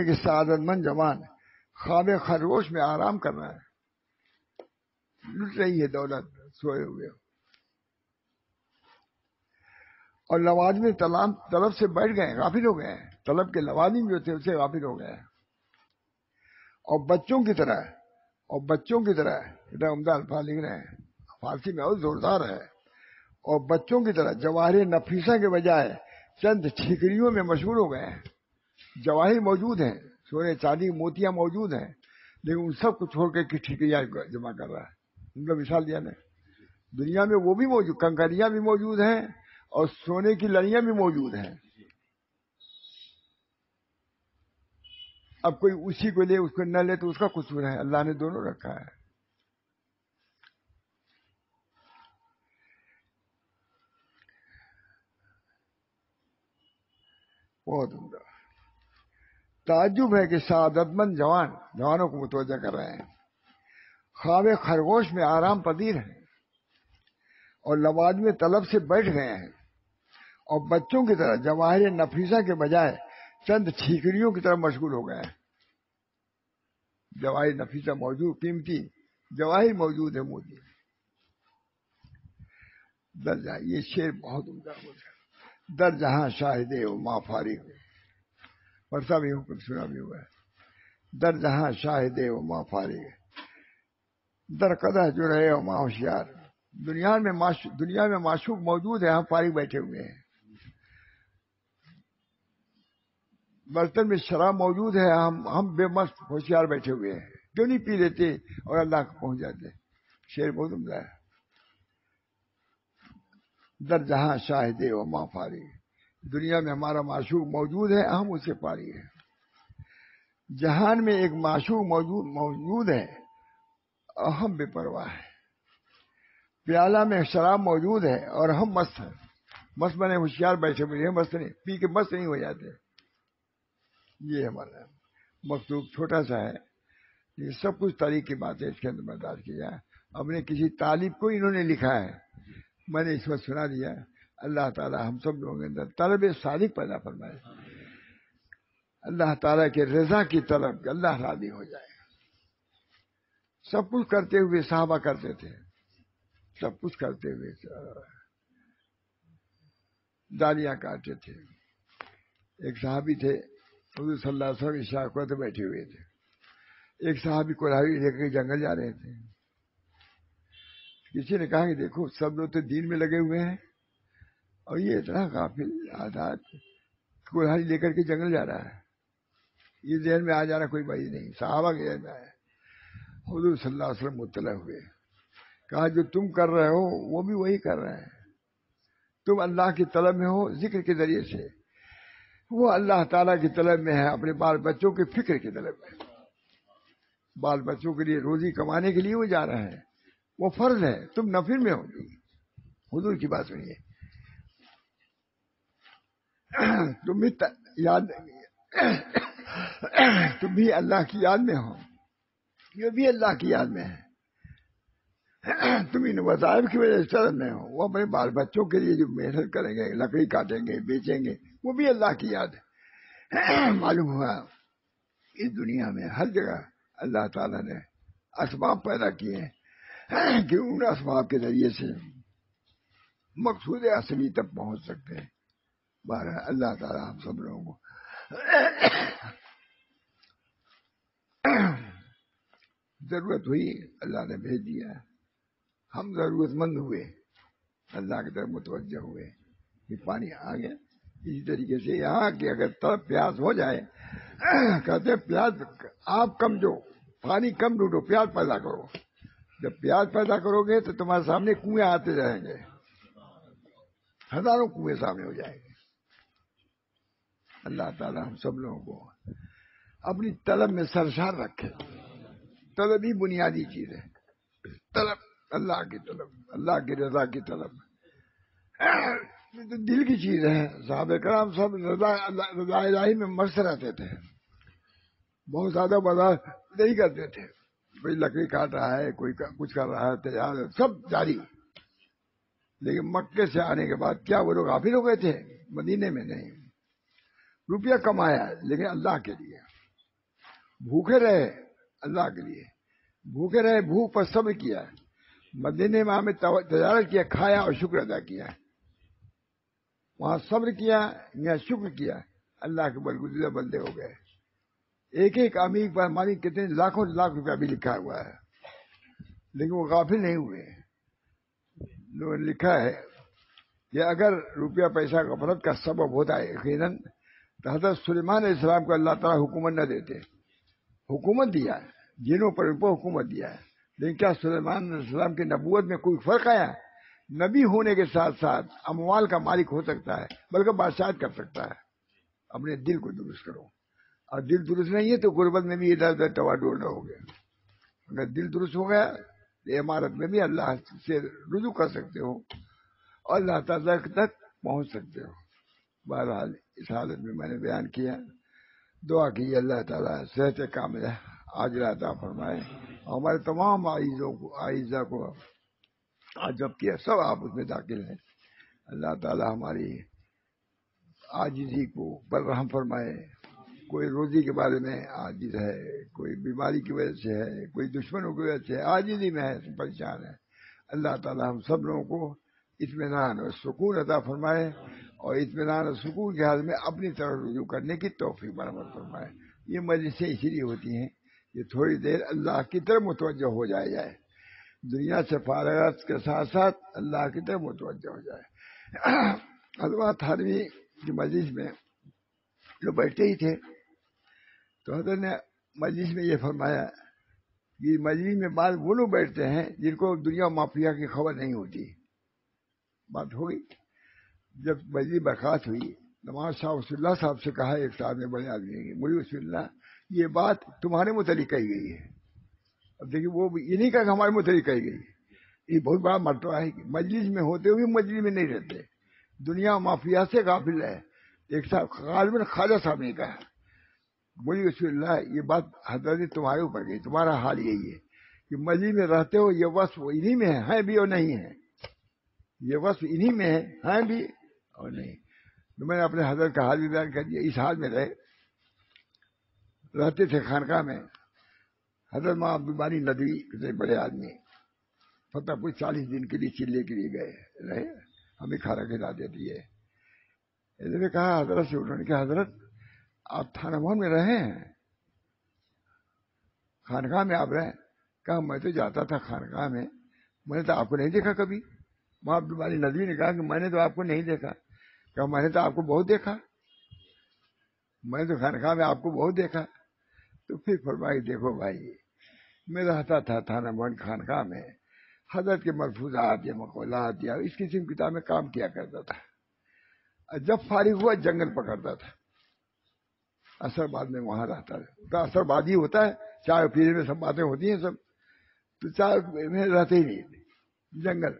کہ سعادت مند جوان خواب خرگوش میں آرام کر رہا ہے، لٹ رہی ہے دولت سوئے ہوئے، اور لوازم طلب سے بیٹھ گئے، غافل ہو گئے ہیں، طلب کے لوازم جو تھے اس سے غافل ہو گئے ہیں، اور بچوں کی طرح عمدہ الفاظ لکھ رہے ہیں، فارسی میں اور زوردار ہے، اور بچوں کی طرح جواہر نفیسہ کے بجائے چند ٹھیکریوں میں مشغول ہو گئے ہیں۔ جواہر موجود ہیں، سونے چاندی موتیاں موجود ہیں، لیکن ان سب کو چھوڑ کے ٹھیکریاں جمع کر رہا ہے۔ ان کا مثال دیا نا، دنیا میں وہ بھی موجود، کنکریاں بھی موجود ہیں اور سونے کی لڑیاں بھی موجود ہیں۔ اب کوئی اسی کو لے اس کو نہ لے تو اس کا قصور ہے، اللہ نے دونوں رکھا ہے۔ بہت عمدہ۔ تعجب ہے کہ سعادت مند جوانوں کو متوجہ کر رہے ہیں، خواب خرگوش میں آرام پذیر ہیں اور لوازم طلب سے بیٹھ گئے ہیں، اور بچوں کی طرح جواہر نفیسہ کے بجائے چند ٹھیکریوں کی طرف مشغول ہو گئے ہیں۔ جواہر نفیسہ موجود، قیمتی جواہر موجود ہے، موجود درجہ، یہ شعر بہت عمدہ ہوتا ہے۔ در جہاں شاہد و ما فارغ، پڑھتا بھی ہوں، کچھ سنا بھی ہوا ہے۔ در جہاں شاہد و ما فارغ، در قدح جو رہے و ما ہوشیار۔ دنیا میں معشوق موجود ہے، ہم فارغ بیٹھے ہوئے ہیں۔ برتن میں شراب موجود ہے، ہم بے مست ہوشیار بیٹھے ہوئے ہیں، کیوں نہیں پی لیتے اور اللہ کو پہنچ جاتے۔ شعر بہت عمدہ ہے۔ در جہاں شاہد و ما فارغ، دنیا میں ہمارا معشوق موجود ہے، ہم اسے فارغ ہیں۔ جہان میں ایک معشوق موجود ہے اور ہم بے پرواہ ہیں۔ پیالہ میں شراب موجود ہے اور ہم مست ہیں، مست بنے ہوشیار بیٹھے ہوئے ہیں، مست نہیں، پی کے مست نہیں ہو جاتے۔ یہ ہمارا مخلوق چھوٹا سا ہے، یہ سب کچھ تاریخ کی بات ہے، اس کے اندر برداشت کیا۔ اپنے کسی طالب کو انہوں نے لکھا ہے، میں نے اس وقت سنا دیا۔ اللہ تعالی ہم سب لوگوں کے اندر طلب صادق پیدا فرمائے، اللہ تعالیٰ کے رضا کی طلب، اللہ راضی ہو جائے۔ سب کچھ کرتے ہوئے صحابہ کرتے تھے، سب کچھ کرتے ہوئے دالیاں کاٹتے تھے۔ ایک صحابی تھے، حضور صلی اللہ علیہ وسلم عشاء کو تو بیٹھے ہوئے تھے، ایک صحابی کلاہی لے کے جنگل جا رہے تھے۔ کسی نے کہا کہ دیکھو سب لوگ تو دین میں لگے ہوئے ہیں اور یہ اتنا غافل آزاد کلاہی لے کر کے جنگل جا رہا ہے، یہ ذہن میں آ جانا کوئی بات نہیں۔ صحابہ کے ذہن میں آیا، حضور صلی اللہ علیہ وسلم مطلع ہوئے، کہا جو تم کر رہے ہو وہ بھی وہی کر رہے ہیں، تم اللہ کی طلب میں ہو ذکر کے ذریعے سے، وہ اللہ تعالیٰ کی طلب میں ہے، اپنے بال بچوں کے فکر کی طلب میں، بال بچوں کے لیے روزی کمانے کے لیے وہ جا رہے ہیں، وہ فرض ہے، تم نفل میں ہو۔ حضور کی بات سنیے، تم بھی یاد، تم بھی اللہ کی یاد میں ہو، یہ بھی اللہ کی یاد میں ہے، تم ان وظائف کی وجہ سے طلب میں ہو، وہ اپنے بال بچوں کے لیے جو محنت کریں گے، لکڑی کاٹیں گے، بیچیں گے، وہ بھی اللہ کی یاد ہے۔ معلوم ہوا اس دنیا میں ہر جگہ اللہ تعالیٰ نے اسباب پیدا کیے ہیں کہ ان اسباب کے ذریعے سے مقصود اصلی تک پہنچ سکتے ہیں۔ بہرحال اللہ تعالیٰ ہم سب لوگوں کو ضرورت ہوئی اللہ نے بھیج دیا، ہم ضرورت مند ہوئے، اللہ کی طرف متوجہ ہوئے کہ پانی آ گیا۔ اسی طریقے سے یہاں کہ اگر طرف پیاس ہو جائے، کہتے ہیں پیاس آپ کم جو پانی کم ڈھونڈو، پیاس پیدا کرو. جب پیاس پیدا کرو گے تو تمہارے سامنے کنویں آتے جائیں گے، ہزاروں کنویں سامنے ہو جائیں گے. اللہ تعالیٰ ہم سب لوگوں کو اپنی طلب میں سرشار رکھے. طلب ہی بنیادی چیز ہے. طلب اللہ کی طلب، اللہ کی رضا کی طلب، یہ تو دل کی چیز ہے. صحابہ کرام سب رضا الہی میں مست رہتے تھے، بہت زیادہ بازار نہیں کرتے تھے. کوئی لکڑی کاٹ رہا ہے، کوئی کچھ کر رہا ہے، تجارت سب جاری. لیکن مکے سے آنے کے بعد کیا وہ لوگ غافل ہو گئے تھے؟ مدینے میں نہیں. روپیہ کمایا لیکن اللہ کے لیے. بھوکے رہے اللہ کے لیے، بھوکے رہے، بھوک پر صبر کیا. مدینے میں ہمیں تجارت کیا، کھایا اور شکر ادا کیا. وہاں صبر کیا، یہاں شکر کیا. اللہ کے برگزیدہ بندے ہو گئے. ایک ایک امیر پر ہماری کتنے لاکھوں لاکھ روپیہ بھی لکھا ہوا ہے، لیکن وہ غافل نہیں ہوئے. لوگوں نے لکھا ہے کہ اگر روپیہ پیسہ غفلت کا سبب ہوتا ہے یقیناً تو حضرت سلیمان علیہ السلام کو اللہ تعالیٰ حکومت نہ دیتے. حکومت دیا ہے، جنوں پر اوپر حکومت دیا ہے، لیکن کیا سلیمان علیہ السلام کی نبوت میں کوئی فرق آیا؟ نبی ہونے کے ساتھ ساتھ اموال کا مالک ہو سکتا ہے، بلکہ بادشاہت کر سکتا ہے. اپنے دل کو درست کرو، اور دل درست نہیں ہے تو غربت میں بھی ادھر ادھر ٹوا ڈولنا ہو گیا. اگر دل درست ہو گیا تو عمارت میں بھی اللہ سے رجوع کر سکتے ہو اور اللہ تعالیٰ تک پہنچ سکتے ہو. بہرحال اس حالت میں میں نے بیان کیا. دعا کی اللہ تعالیٰ صحت کاملہ عاجلہ عطا فرمائے. ہمارے تمام عائزہ کو آج جب کیا سب آپ اس میں داخل ہیں. اللہ تعالیٰ ہماری عاجزی کو پر رحم فرمائے. کوئی روزی کے بارے میں عاجز ہے، کوئی بیماری کی وجہ سے ہے، کوئی دشمنوں کی وجہ سے عاجزی میں ہے، پریشان ہے. اللہ تعالیٰ ہم سب لوگوں کو اطمینان اور سکون عطا فرمائے، اور اطمینان اور سکون کے حال میں اپنی طرف رجوع کرنے کی توفیق برآمد فرمائے. یہ مجلسیں اسی لیے ہوتی ہیں کہ تھوڑی دیر اللہ کی طرف متوجہ ہو جائے، دنیا سے فارغت کے ساتھ ساتھ اللہ کی طرف متوجہ ہو جائے. حضرت تھانوی کی مجلس میں جو بیٹھتے ہی تھے تو حضرت نے مجلس میں یہ فرمایا کہ مجلس میں بعض وہ لوگ بیٹھتے ہیں جن کو دنیا مافیا کی خبر نہیں ہوتی. بات ہو گئی. جب مجلس برخاست ہوئی، نواز شاہ وصول اللہ صاحب سے کہا ایک صاحب نے، بڑے آدمی ہے، مولوی وصول اللہ یہ بات تمہارے متعلق کہی گئی ہے. اب دیکھیے وہ یہ نہیں کہا کہ ہمارے متعلق کہی گئی. یہ بہت بڑا مرتبہ ہے کہ مجلس میں ہوتے ہوئے مجلس میں نہیں رہتے، دنیا مافیا سے غافل ہے. ایک صاحب غالباً خواجہ صاحب نے کہا، مولوی وصول اللہ یہ بات حضرت تمہارے اوپر گئی، تمہارا حال یہی ہے کہ مجلس میں رہتے ہو، یہ وصف انہی میں ہے بھی اور نہیں ہے، یہ وصف انہی میں ہے بھی اور نہیں. تو میں نے اپنے حضرت کا حال بھی بیان کر دیا. اس حال میں رہتے تھے خانقاہ میں. حضرت ماں عبدالباری ندوی کتنے بڑے آدمی، فتح پور 40 دن کے لیے چلے کے لیے گئے رہے، ہمیں کھانا کھلاتے تھے. انہوں نے کہا حضرت سے، انہوں نے کہا حضرت آپ تھانہ بھون میں رہے ہیں، خانقاہ میں آپ رہے؟ کہا میں تو جاتا تھا خانقاہ میں نے تو آپ کو نہیں دیکھا کبھی. ماں عبدالباری ندوی نے کہا کہ میں نے تو آپ کو نہیں دیکھا. کہا میں نے تو آپ کو بہت دیکھا، میں نے تو خانقاہ میں آپ کو بہت دیکھا. تو پھر فرمائی دیکھو بھائی، میں رہتا تھا تھانہ بھون خانقاہ میں، حضرت کے ملفوظات یا مقولات یا اس قسم کی کتابیں کام کیا کرتا تھا. جب فارغ ہوا جنگل پکڑتا تھا. اثر بعد میں وہاں رہتا ہے تو اثر بعد ہی ہوتا ہے، چائے پینے میں سب باتیں ہوتی ہیں سب، تو چائے میں رہتے ہی نہیں جنگل.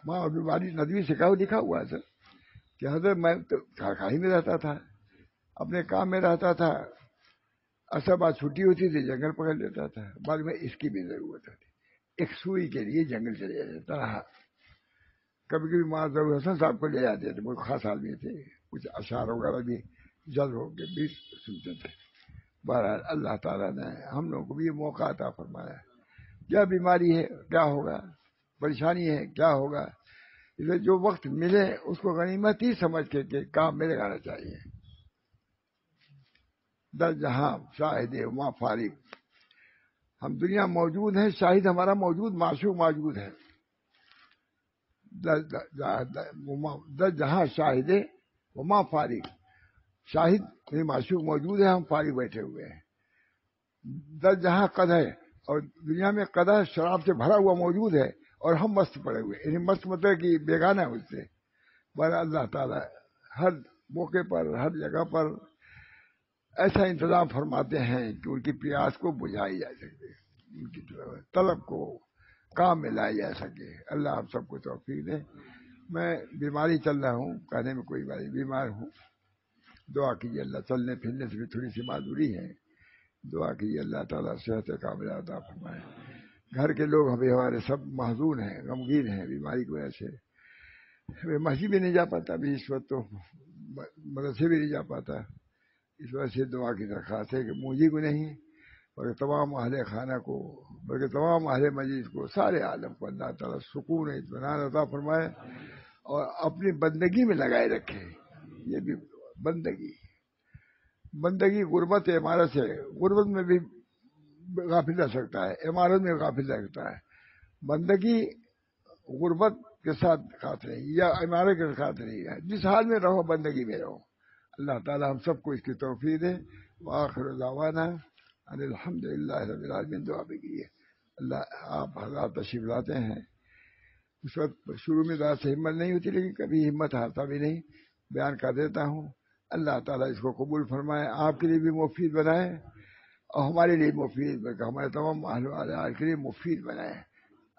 ماں عبدالباری ندوی سے کہا لکھا ہوا ہے سر کہ حضرت میں تو کھائی میں رہتا تھا، اپنے کام میں رہتا تھا، اثر بعد چھٹی ہوتی تھی جنگل پکڑ لیتا تھا. بعد میں اس کی بھی ضرورت ہوتی، ایک سوئی کے لیے جنگل چلے جاتا رہا. کبھی کبھی ماں ضرور حسن صاحب کو لے جاتے تھے، بہت خاص آدمی تھے، کچھ اشعار وغیرہ بھی جلد ہو کے بھی سنتے تھے. بہرحال اللہ تعالیٰ نے ہم لوگوں کو بھی یہ موقع عطا فرمایا. کیا بیماری ہے کیا ہوگا، پریشانی ہے کیا ہوگا، اسے جو وقت ملے اس کو غنیمت ہی سمجھ کے کہ کام میں لگانا چاہیے. در جہاں شاہد وہاں فارغ. ہم دنیا موجود ہیں، شاہد ہمارا موجود، معشوق موجود ہے. در جہاں شاہد وما فارغ، شاہد معشوق موجود ہے، ہم فارغ بیٹھے ہوئے ہیں. درد جہاں قد ہے، اور دنیا میں قدح شراب سے بھرا ہوا موجود ہے، اور ہم مست پڑے ہوئے، یعنی مست مطلب کہ بیگانہ ہے اس سے. پر اللہ تعالیٰ ہر موقع پر، ہر جگہ پر ایسا انتظام فرماتے ہیں کہ ان کی پیاس کو بجھائی جا سکے، ان کی طلب کو کام میں لائی جا سکے. اللہ آپ سب کو توفیق دے. میں بیماری چل رہا ہوں، کہنے میں کوئی بات نہیں، بیمار ہوں. دعا کیجیے، اللہ چلنے پھرنے سے بھی تھوڑی سی معذوری ہے. دعا کیجیے اللہ تعالیٰ صحت کاملہ عطا فرمائے. گھر کے لوگ ہمارے سب محزون ہیں، غمگین ہیں بیماری کی وجہ سے. میں مسجد بھی نہیں جا پاتا ابھی اس وقت، تو مدرسے بھی نہیں جا پاتا. اس وجہ سے دعا کی درخواست ہے کہ مجھے کو نہیں بلکہ تمام اہل خانہ کو، بلکہ تمام اہل مجلس کو، سارے عالم کو اللہ تعالیٰ سکون اطمینان عطا فرمائے اور اپنی بندگی میں لگائے رکھے. یہ بھی بندگی غربت عمارت سے، غربت میں بھی غافل رہ سکتا ہے، عمارت میں غافل رہ سکتا ہے. بندگی غربت کے ساتھ کھاتے رہی یا عمارت کے ساتھ رہی ہے، جس حال میں رہو بندگی میں رہو. اللہ تعالیٰ ہم سب کو اس کی توفیق دے. وآخر دعوانا ان الحمد للہ رب العالمین. دعا بھی کیجیے. اللہ آپ حضرات تشریف لاتے ہیں، اس وقت شروع میں ذرا سے ہمت نہیں ہوتی، لیکن کبھی ہمت ہارتا بھی نہیں، بیان کر دیتا ہوں. اللہ تعالیٰ اس کو قبول فرمائے، آپ کے لیے بھی مفید بنائے اور ہمارے لیے مفید، بلکہ ہمارے تمام اہل کے لیے مفید بنائے.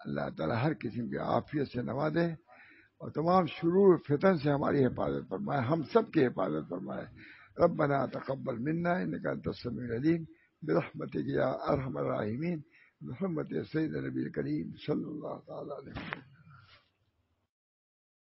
اللہ تعالیٰ ہر قسم کی عافیت سے نوازے اور تمام شرور فتن سے ہماری حفاظت فرمائے، ہم سب کی حفاظت فرمائے. ربنا تقبل منا انك انت السميع العليم برحمتك يا ارحم الراحمين. محمد سید نبی کریم صلی اللہ تعالی علیہ وسلم.